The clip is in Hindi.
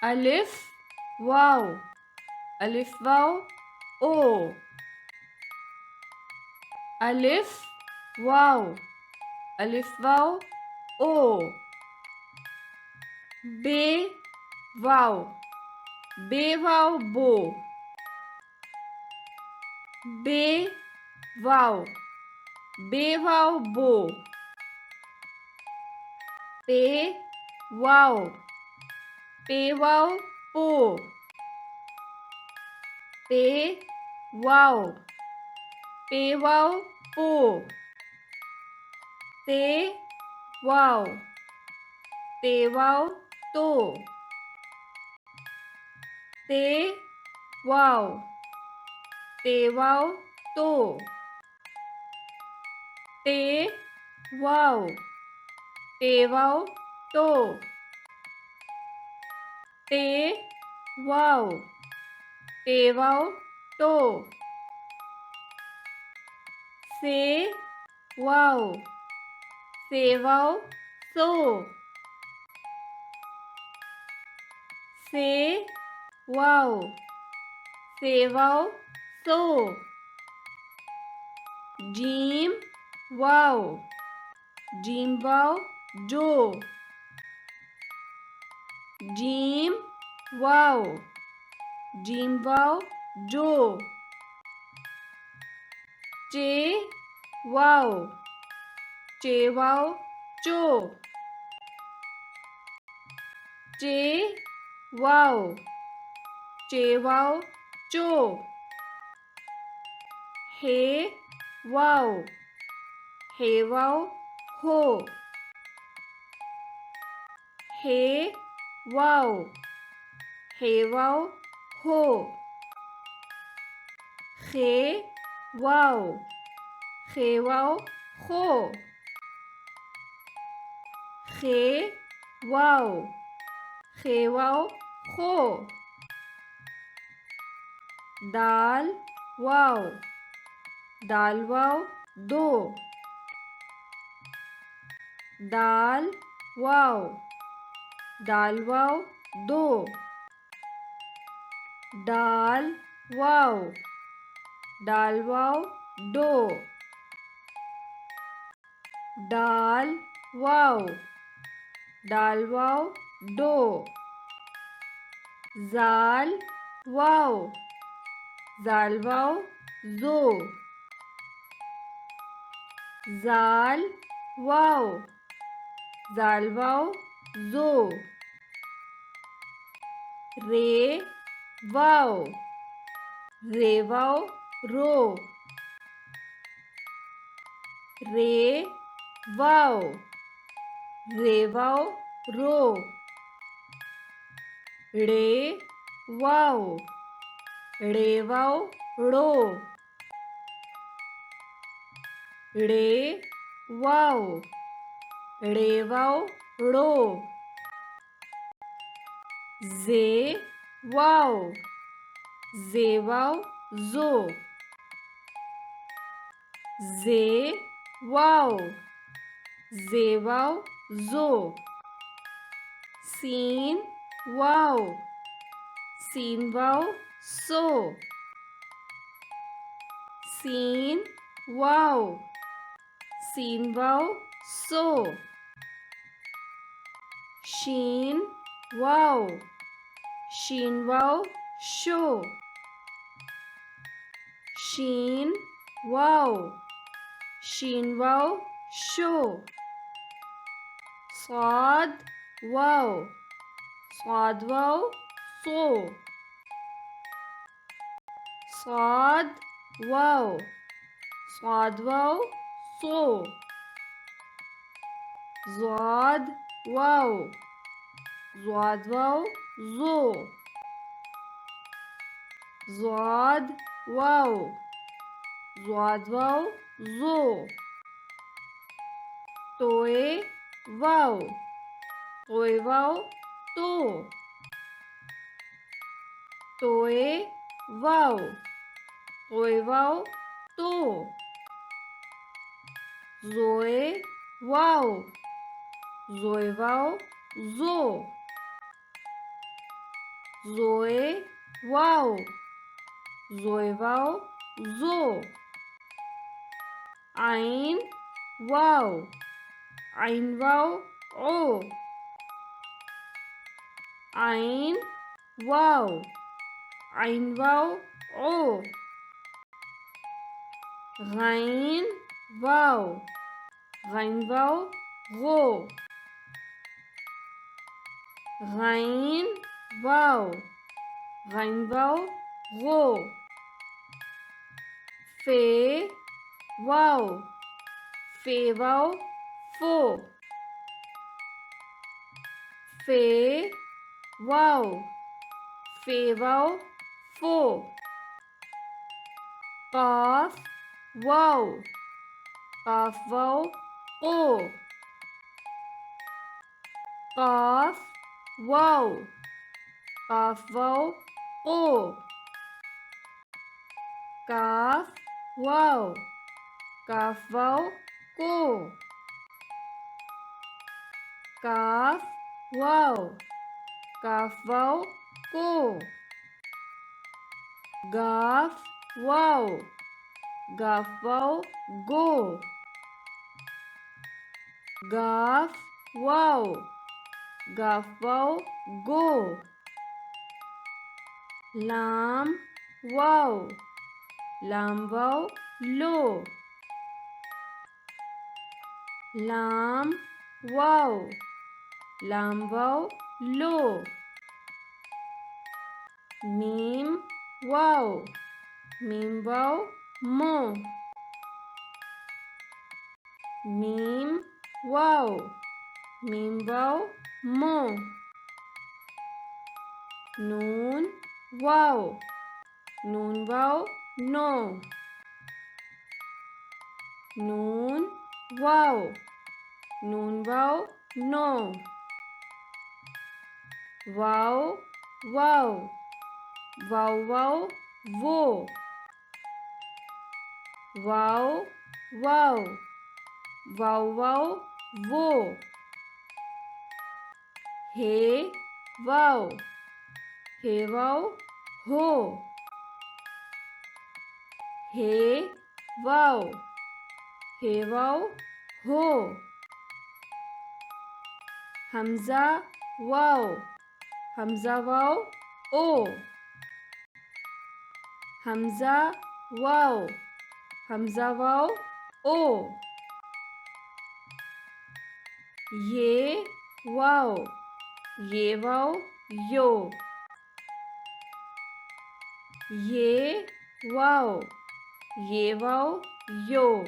Alif, वाव, alif वाव ओ, alif वाव, alif वाव ओ, बे वाव, बे वाव बो, बे वाव, बे वाव बो, पे वाव, पे वाव पो, पे वाव, पे वाव पो, ते वाव, ते वाव तो, ते वाव, ते वाव तो, ते वाव, ते वाव तो, ते वाव, ते वाव तो, से वाव, से वाव सो, से वाव, से वाव सो, जीम वाव, जीम वाव जो, जीम वाव, जीम वाव जो, चे वाव, चे वाव चो, चे वाव, चे वाव चो, हे वाव, हे वाव हो, हे वाव, हे वाव हो, खे वाव, खे वाव हो, खे वाव, खे वाव हो, दाल वाव, दाल वाव दो, दाल वाव, दाल वाव दो, दाल वाव, दाल वाव दो, दाल वाव, दाल वाव दो, जाल वाव, जाल वाव जो, जाल वाव, जाल वाव जो, रे वाव, रे वाव रो, रे वाव, रे वाव रो, रे वाव, रे वाव रो, रे वाव, रे वाव रो, जे वाव, जे वाव जो, जे वाव, जे वाव जो, सीन वाव, सीन वाव सो, सीन वाव, सीन वाव सो, शीन वाव, शीन वाव शो, शीन वाव, शीन वाव शो, स्वाद वाव, स्वाद वाव सो, स्वाद वाव, स्वाद वाव सो, ज़ाद वाव, ज़ाद वाव जो, ज़ाद वाव, ज़ाद वाव जो, तोए वाव, तोए वाव तो, तोए वाव, तोए वाव तो, जोए वाव, जोए वाव जो, Zoe, wow. Zoe, wow. Zo. Ein, wow. Ein, wow. O. Ein, wow. Ein, wow. O. Rein, wow. Rein, wow. Ro. Rein, wow. Rein, wow. Ro. Fe, wow. Fe, wow. Fo. Fe, wow. Fe, wow. Fo. Qaf, wow. Qaf, wow. Qo. Qaf, wow. Qaf, wow. Qo. Kaf, wow. Kaf, wow. Ko. Kaf, wow. Kaf, wow. Ko. Gaf, wow. Gaf, wow. Go. Gaf, wow. Gaf, wow. Go. Lam, wow. Lam, wow. Lo. Lam, wow. Lam, wow. Lo. Mim, wow. Mim, wow. Mo. Mim, wow. Mim, wow. Mo. Noon, wow. Noon, wow. No. Noon, wow. Noon, wow. No. Wow, wow. Wow, wow. Wo. Wow, wow. Wow, wow. Wo. Hey, wow. Hey, wow. Ho. Hey, wow. Hey, wow. Ho. Hamza, wow. Hamza, wow. O. Hamza, wow. Hamza, wow. O. Ye, wow. Ye, wow. Yo. Ye, wow. Ye, wow. Yo.